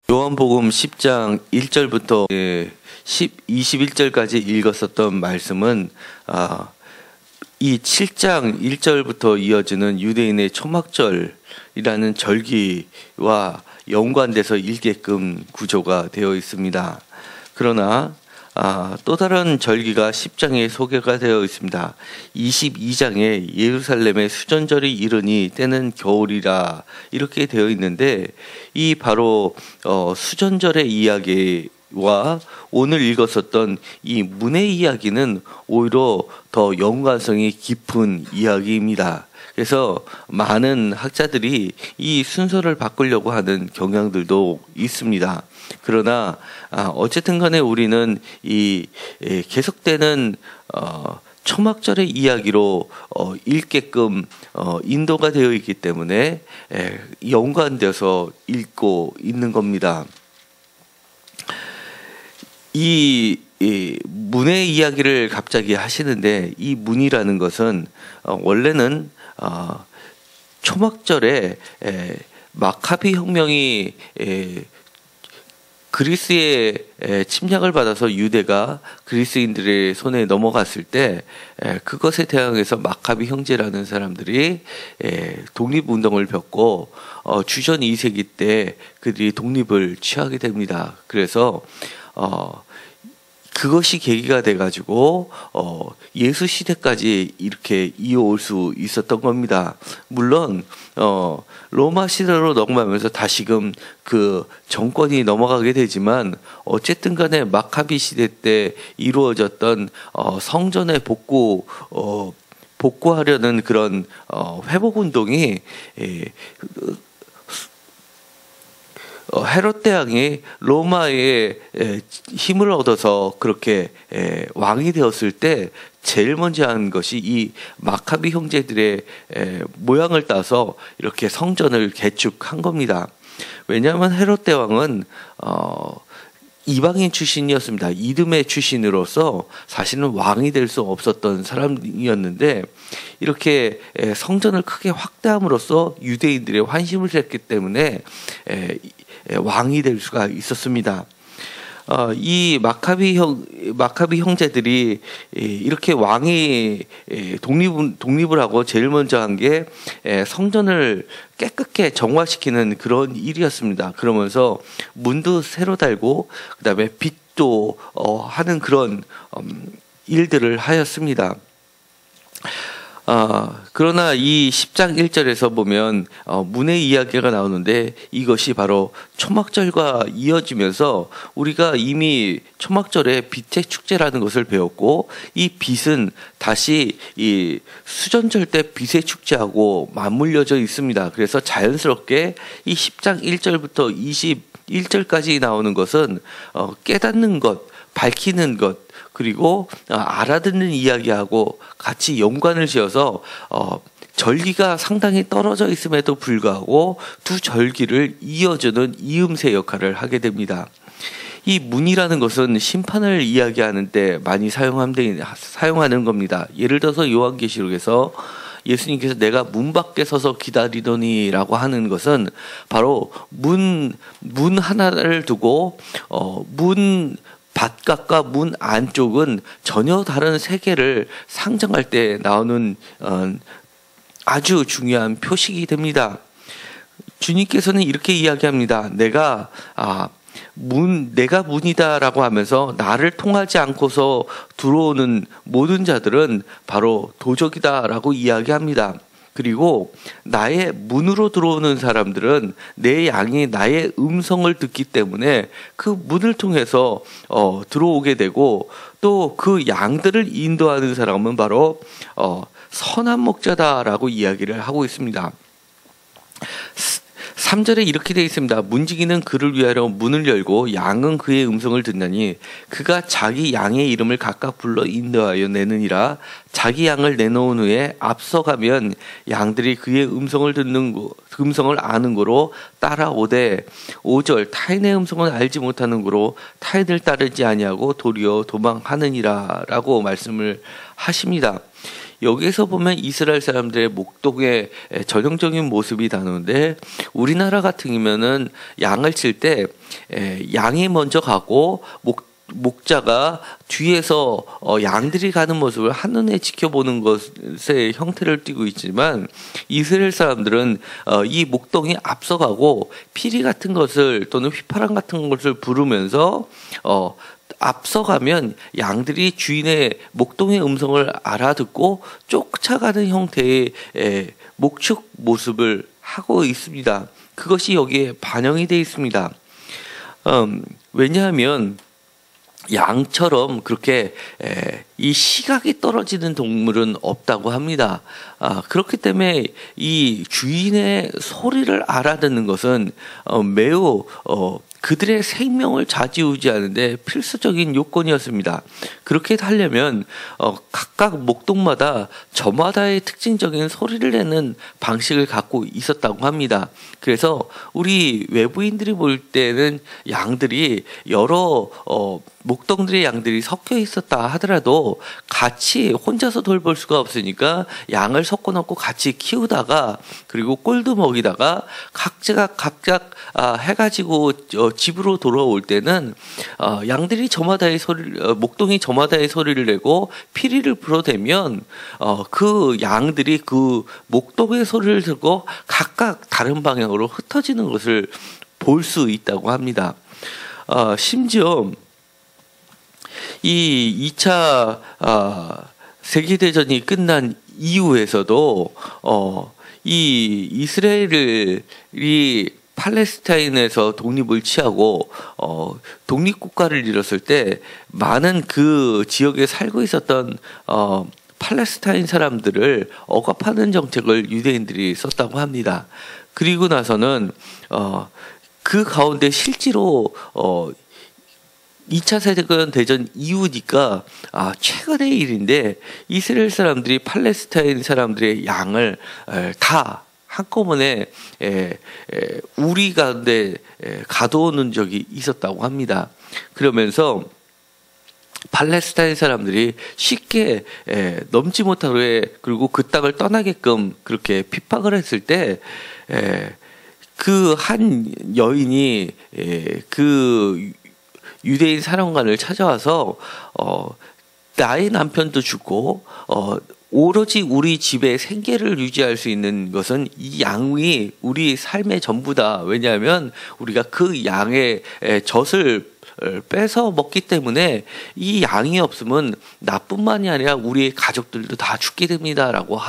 요한복음 10장 1절부터 21절까지 읽었었던 말씀은 이 7장 1절부터 이어지는 유대인의 초막절이라는 절기와 연관돼서 읽게끔 구조가 되어 있습니다. 그러나 또 다른 절기가 10장에 소개가 되어 있습니다. 22장에 예루살렘의 수전절이 이르니 때는 겨울이라 이렇게 되어 있는데, 이 바로 수전절의 이야기와 오늘 읽었었던 이 문의 이야기는 오히려 더 연관성이 깊은 이야기입니다. 그래서 많은 학자들이 이 순서를 바꾸려고 하는 경향들도 있습니다. 그러나 어쨌든 간에 우리는 이 계속되는 초막절의 이야기로 읽게끔 인도가 되어 있기 때문에 연관되어서 읽고 있는 겁니다. 이 문의 이야기를 갑자기 하시는데, 이 문이라는 것은 원래는 초막절에 마카비 혁명이 그리스의 침략을 받아서 유대가 그리스인들의 손에 넘어갔을 때, 그것에 대항해서 마카비 형제라는 사람들이 독립운동을 겪고 주전 2세기 때 그들이 독립을 취하게 됩니다. 그래서 그것이 계기가 돼가지고 예수 시대까지 이렇게 이어올 수 있었던 겁니다. 물론 로마 시대로 넘어가면서 다시금 그 정권이 넘어가게 되지만, 어쨌든 간에 마카비 시대 때 이루어졌던 성전의 복구하려는 그런 회복 운동이 헤롯 대왕이 로마의 힘을 얻어서 그렇게 왕이 되었을 때 제일 먼저 한 것이 이 마카비 형제들의 모양을 따서 이렇게 성전을 개축한 겁니다. 왜냐하면 헤롯 대왕은 이방인 출신이었습니다. 이듬해 출신으로서 사실은 왕이 될 수 없었던 사람이었는데, 이렇게 성전을 크게 확대함으로써 유대인들의 환심을 샀기 때문에 왕이 될 수가 있었습니다. 이 마카비 형제들이 이렇게 왕이 독립을 하고 제일 먼저 한 게 성전을 깨끗게 정화시키는 그런 일이었습니다. 그러면서 문도 새로 달고 그다음에 빛도 하는 그런 일들을 하였습니다. 그러나 이 10장 1절에서 보면 문의 이야기가 나오는데, 이것이 바로 초막절과 이어지면서 우리가 이미 초막절에 빛의 축제라는 것을 배웠고, 이 빛은 다시 이 수전절 때 빛의 축제하고 맞물려져 있습니다. 그래서 자연스럽게 이 10장 1절부터 21절까지 나오는 것은 깨닫는 것, 밝히는 것, 그리고 알아듣는 이야기하고 같이 연관을 지어서 절기가 상당히 떨어져 있음에도 불구하고 두 절기를 이어주는 이음새 역할을 하게 됩니다. 이 문이라는 것은 심판을 이야기하는 때 많이 사용하는 겁니다. 예를 들어서 요한계시록에서 예수님께서 내가 문 밖에 서서 기다리더니 라고 하는 것은 바로 문 하나를 두고 문 바깥과 문 안쪽은 전혀 다른 세계를 상정할 때 나오는 아주 중요한 표식이 됩니다. 주님께서는 이렇게 이야기합니다. 내가 문이다라고 하면서 나를 통하지 않고서 들어오는 모든 자들은 바로 도적이다라고 이야기합니다. 그리고 나의 문으로 들어오는 사람들은 내 양이 나의 음성을 듣기 때문에 그 문을 통해서 들어오게 되고, 또 그 양들을 인도하는 사람은 바로 선한 목자다라고 이야기를 하고 있습니다. 3절에 이렇게 되어 있습니다. 문지기는 그를 위하여 문을 열고 양은 그의 음성을 듣나니 그가 자기 양의 이름을 각각 불러 인도하여 내느니라. 자기 양을 내놓은 후에 앞서가면 양들이 그의 음성을 아는 고로 따라오되, 5절 타인의 음성을 알지 못하는 고로 타인을 따르지 아니하고 도리어 도망하느니라 라고 말씀을 하십니다. 여기에서 보면 이스라엘 사람들의 목동의 전형적인 모습이 나오는데, 우리나라 같은 경우면은 양을 칠 때 양이 먼저 가고 목자가 뒤에서 양들이 가는 모습을 한눈에 지켜보는 것의 형태를 띠고 있지만, 이스라엘 사람들은 이 목동이 앞서가고 피리 같은 것을 또는 휘파람 같은 것을 부르면서 앞서가면 양들이 주인의 목동의 음성을 알아듣고 쫓아가는 형태의 목축 모습을 하고 있습니다. 그것이 여기에 반영이 되어 있습니다. 왜냐하면 양처럼 그렇게 이 시각이 떨어지는 동물은 없다고 합니다. 그렇기 때문에 이 주인의 소리를 알아듣는 것은 매우 그들의 생명을 좌지우지하는데 필수적인 요건이었습니다. 그렇게 하려면 각각 목동마다 저마다의 특징적인 소리를 내는 방식을 갖고 있었다고 합니다. 그래서 우리 외부인들이 볼 때는 양들이 여러 목동들의 양들이 섞여 있었다 하더라도 같이 혼자서 돌볼 수가 없으니까 양을 섞어 놓고 같이 키우다가, 그리고 꼴도 먹이다가 각각 해가지고 집으로 돌아올 때는 양들이 저마다의 목동이 저마다의 소리를 내고 피리를 불어대면 그 양들이 그 목동의 소리를 듣고 각각 다른 방향으로 흩어지는 것을 볼 수 있다고 합니다. 심지어 이 2차 세계대전이 끝난 이후에서도 이 이스라엘이 팔레스타인에서 독립을 취하고 독립국가를 이뤘을 때 많은 그 지역에 살고 있었던 팔레스타인 사람들을 억압하는 정책을 유대인들이 썼다고 합니다. 그리고 나서는 그 가운데 실제로 2차 세계대전 이후니까 최근의 일인데, 이스라엘 사람들이 팔레스타인 사람들의 양을 다 한꺼번에 우리 가운데 가둬오는 적이 있었다고 합니다. 그러면서 팔레스타인 사람들이 쉽게 넘지 못하게, 그리고 그 땅을 떠나게끔 그렇게 핍박을 했을 때 그 한 여인이 그 유대인 사령관을 찾아와서 나의 남편도 죽고 오로지 우리 집의 생계를 유지할 수 있는 것은 이 양이 우리 삶의 전부다. 왜냐하면 우리가 그 양의 젖을 뺏어 먹기 때문에 이 양이 없으면 나뿐만이 아니라 우리의 가족들도 다 죽게 됩니다라고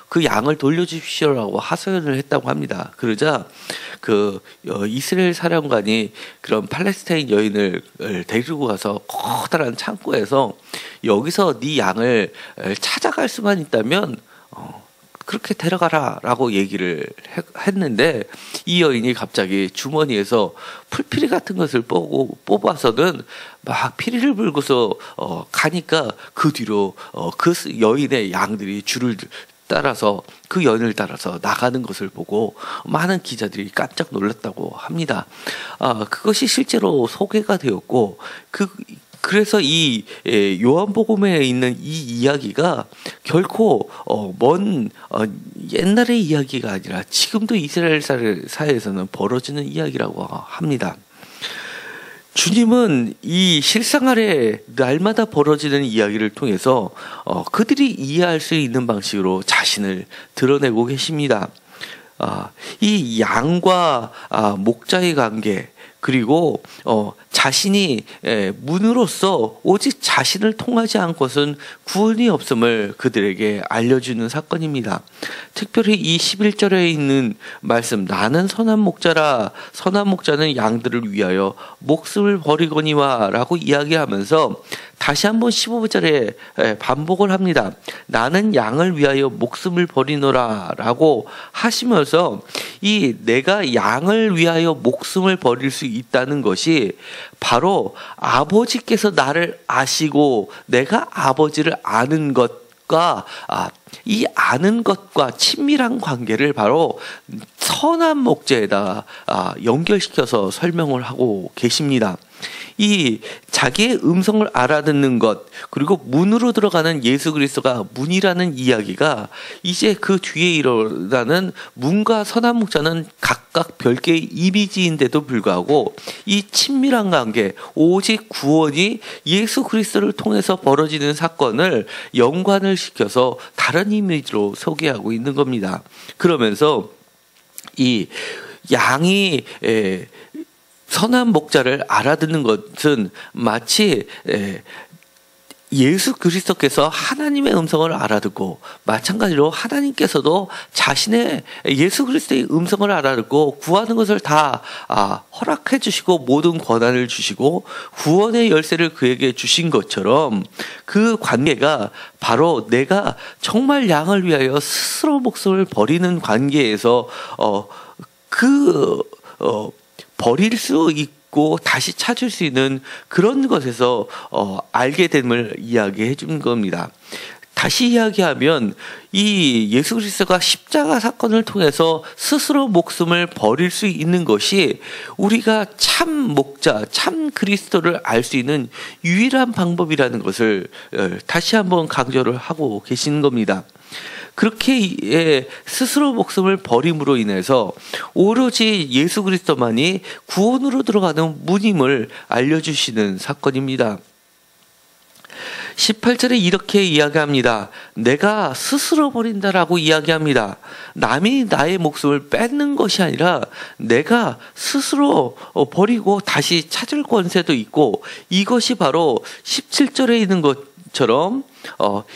그 양을 돌려주십시오라고 하소연을 했다고 합니다. 그러자 그 이스라엘 사령관이 그런 팔레스타인 여인을 데리고 가서 커다란 창고에서, 여기서 네 양을 찾아갈 수만 있다면 그렇게 데려가라라고 얘기를 했는데, 이 여인이 갑자기 주머니에서 풀피리 같은 것을 뽑아서는 막 피리를 불고서 가니까 그 뒤로 그 여인의 양들이 줄을 따라서, 그 여인을 따라서 나가는 것을 보고 많은 기자들이 깜짝 놀랐다고 합니다. 그것이 실제로 소개가 되었고, 그래서 이 요한복음에 있는 이 이야기가 결코 먼 옛날의 이야기가 아니라 지금도 이스라엘 사회에서는 벌어지는 이야기라고 합니다. 주님은 이 실상 아래 날마다 벌어지는 이야기를 통해서 그들이 이해할 수 있는 방식으로 자신을 드러내고 계십니다. 이 양과 목자의 관계, 그리고 자신이 문으로서 오직 자신을 통하지 않고선 구원이 없음을 그들에게 알려주는 사건입니다. 특별히 이 11절에 있는 말씀, 나는 선한 목자라, 선한 목자는 양들을 위하여 목숨을 버리거니와 라고 이야기하면서 다시 한번 15절에 반복을 합니다. 나는 양을 위하여 목숨을 버리노라 라고 하시면서, 이 내가 양을 위하여 목숨을 버릴 수 있다는 것이 바로 아버지께서 나를 아시고 내가 아버지를 아는 것과 이 아는 것과 친밀한 관계를 바로 선한 목자에다 연결시켜서 설명을 하고 계십니다. 이 자기의 음성을 알아듣는 것, 그리고 문으로 들어가는 예수 그리스도가 문이라는 이야기가 이제 그 뒤에 일어나는 문과 선한 목자는 각각 별개의 이미지인데도 불구하고 이 친밀한 관계, 오직 구원이 예수 그리스도를 통해서 벌어지는 사건을 연관을 시켜서 다른 이미지로 소개하고 있는 겁니다. 그러면서 이 양이 선한 목자를 알아듣는 것은 마치 예수 그리스도께서 하나님의 음성을 알아듣고, 마찬가지로 하나님께서도 자신의 예수 그리스도의 음성을 알아듣고 구하는 것을 다 허락해 주시고 모든 권한을 주시고 구원의 열쇠를 그에게 주신 것처럼, 그 관계가 바로 내가 정말 양을 위하여 스스로 목숨을 버리는 관계에서 버릴 수 있고 다시 찾을 수 있는 그런 것에서 알게 됨을 이야기해 준 겁니다. 다시 이야기하면 이 예수 그리스도가 십자가 사건을 통해서 스스로 목숨을 버릴 수 있는 것이 우리가 참 목자, 참 그리스도를 알 수 있는 유일한 방법이라는 것을 다시 한번 강조를 하고 계시는 겁니다. 그렇게 스스로 목숨을 버림으로 인해서 오로지 예수 그리스도만이 구원으로 들어가는 문임을 알려주시는 사건입니다. 18절에 이렇게 이야기합니다. 내가 스스로 버린다라고 이야기합니다. 남이 나의 목숨을 뺏는 것이 아니라 내가 스스로 버리고 다시 찾을 권세도 있고, 이것이 바로 17절에 있는 것처럼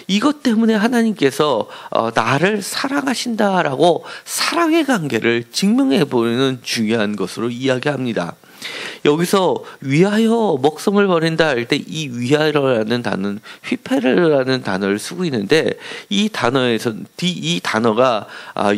이것 때문에 하나님께서 나를 사랑하신다라고 사랑의 관계를 증명해 보이는 중요한 것으로 이야기합니다. 여기서 위하여 목숨을 버린다 할 때 이 위하여라는 단어는 휘페르라는 단어를 쓰고 있는데, 이 단어가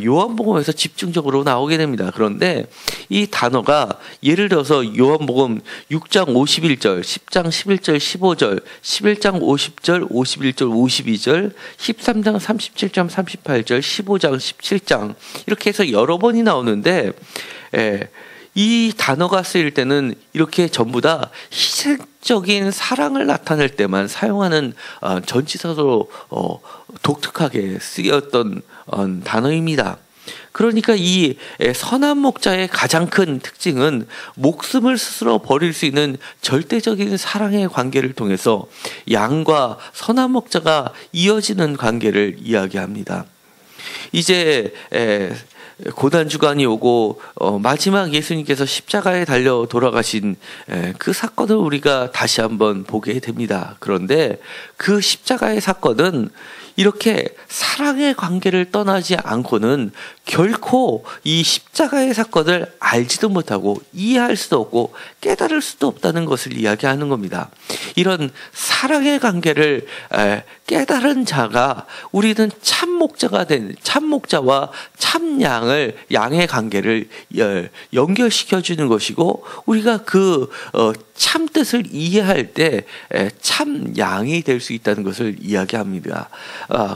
요한복음에서 집중적으로 나오게 됩니다. 그런데 이 단어가 예를 들어서 요한복음 6장 51절, 10장 11절, 15절, 11장 50절, 51절, 52절, 13장 37장 38절, 15장 17장 이렇게 해서 여러 번이 나오는데, 이 단어가 쓰일 때는 이렇게 전부 다 희생적인 사랑을 나타낼 때만 사용하는 전치사로 독특하게 쓰였던 단어입니다. 그러니까 이 선한 목자의 가장 큰 특징은 목숨을 스스로 버릴 수 있는 절대적인 사랑의 관계를 통해서 양과 선한 목자가 이어지는 관계를 이야기합니다. 이제 고난주간이 오고 마지막 예수님께서 십자가에 달려 돌아가신 그 사건을 우리가 다시 한번 보게 됩니다. 그런데 그 십자가의 사건은 이렇게 사랑의 관계를 떠나지 않고는 결코 이 십자가의 사건을 알지도 못하고 이해할 수도 없고 깨달을 수도 없다는 것을 이야기하는 겁니다. 이런 사랑의 관계를 깨달은 자가 우리는 참 목자와 참 양의 관계를 연결시켜 주는 것이고, 우리가 그 참 뜻을 이해할 때 참 양이 될 수 있다는 것을 이야기합니다.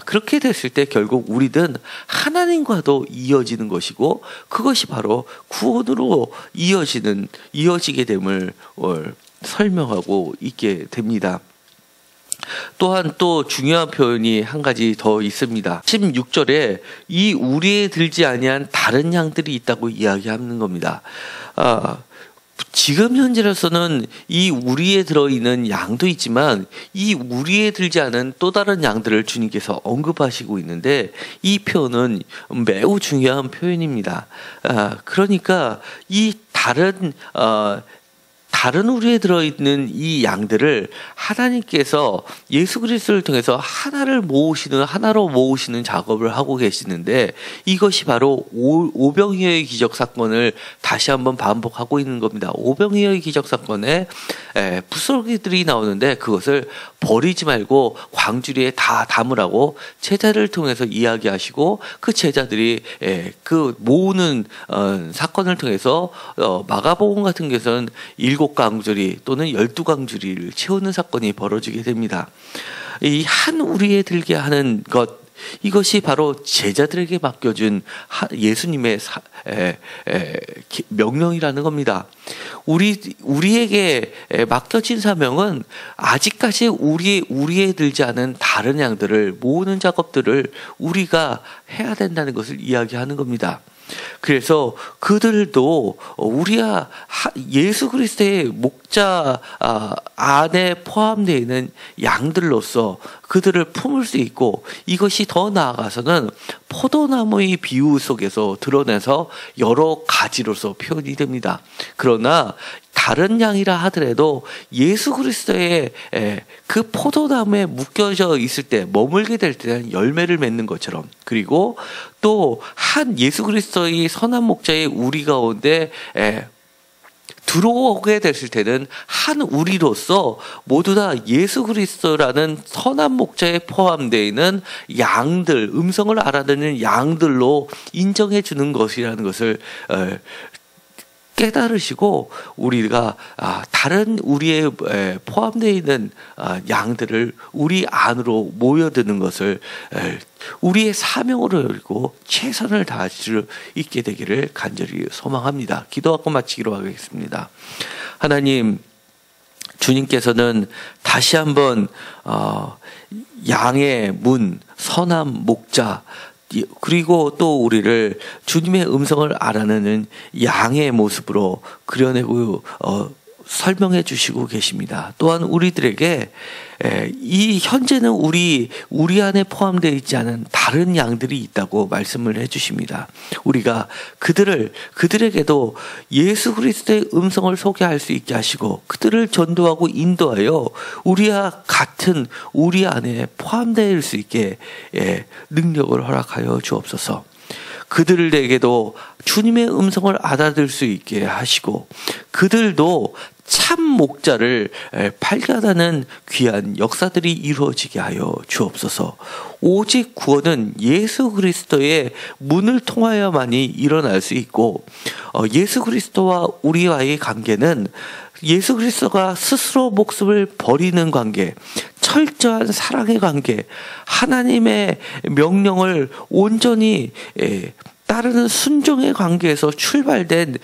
그렇게 됐을 때 결국 우리는 하나님과도 이어지는 것이고, 그것이 바로 구원으로 이어지게 됨을 설명하고 있게 됩니다. 또한 또 중요한 표현이 한 가지 더 있습니다. 16절에 이 우리에 들지 아니한 다른 양들이 있다고 이야기하는 겁니다. 지금 현재로서는 이 우리에 들어있는 양도 있지만 이 우리에 들지 않은 또 다른 양들을 주님께서 언급하시고 있는데, 이 표현은 매우 중요한 표현입니다. 그러니까 이 다른 우리에 들어있는 이 양들을 하나님께서 예수 그리스도를 통해서 하나로 모으시는 작업을 하고 계시는데, 이것이 바로 오병이어의 기적 사건을 다시 한번 반복하고 있는 겁니다. 오병이어의 기적 사건에 부스러기들이 나오는데 그것을 버리지 말고 광주리에 다 담으라고 제자를 통해서 이야기하시고, 그 제자들이 그 모으는 사건을 통해서 마가복음 같은 경우에는 7광주리 또는 12광주리를 채우는 사건이 벌어지게 됩니다. 이 한 우리에 들게 하는 것, 이것이 바로 제자들에게 맡겨준 예수님의 명령이라는 겁니다. 우리에게 맡겨진 사명은 아직까지 우리에 들지 않은 다른 양들을 모으는 작업들을 우리가 해야 된다는 것을 이야기하는 겁니다. 그래서 그들도 우리가 예수 그리스도의 목자 안에 포함되어 있는 양들로서 그들을 품을 수 있고, 이것이 더 나아가서는 포도나무의 비유 속에서 드러내서 여러 가지로서 표현이 됩니다. 그러나 다른 양이라 하더라도 예수 그리스도의 그 포도나무에 묶여져 있을 때, 머물게 될 때는 열매를 맺는 것처럼, 그리고 또 한 예수 그리스도의 선한 목자의 우리 가운데 들어오게 됐을 때는 한 우리로서 모두 다 예수 그리스도라는 선한 목자에 포함되어 있는 양들, 음성을 알아듣는 양들로 인정해 주는 것이라는 것을 깨달으시고, 우리가 다른 우리의 포함되어 있는 양들을 우리 안으로 모여드는 것을 우리의 사명으로 여기고 최선을 다할 수 있게 되기를 간절히 소망합니다. 기도하고 마치기로 하겠습니다. 하나님, 주님께서는 다시 한번 양의 문, 선한 목자, 그리고 또 우리를 주님의 음성을 알아내는 양의 모습으로 그려내고 설명해 주시고 계십니다. 또한 우리들에게 이 현재는 우리 안에 포함되어 있지 않은 다른 양들이 있다고 말씀을 해 주십니다. 우리가 그들에게도 예수 그리스도의 음성을 소개할 수 있게 하시고, 그들을 전도하고 인도하여 우리와 같은 우리 안에 포함될 수 있게 능력을 허락하여 주옵소서. 그들에게도 주님의 음성을 알아들 수 있게 하시고, 그들도 참 목자를 발견하는 귀한 역사들이 이루어지게 하여 주옵소서. 오직 구원은 예수 그리스도의 문을 통하여만이 일어날 수 있고, 예수 그리스도와 우리와의 관계는 예수 그리스도가 스스로 목숨을 버리는 관계, 철저한 사랑의 관계, 하나님의 명령을 온전히 따르는 순종의 관계에서 출발된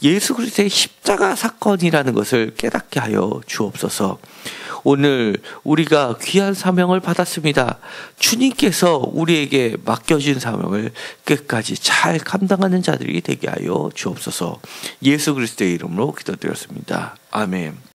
예수 그리스도의 십자가 사건이라는 것을 깨닫게 하여 주옵소서. 오늘 우리가 귀한 사명을 받았습니다. 주님께서 우리에게 맡겨진 사명을 끝까지 잘 감당하는 자들이 되게 하여 주옵소서. 예수 그리스도의 이름으로 기도드렸습니다. 아멘.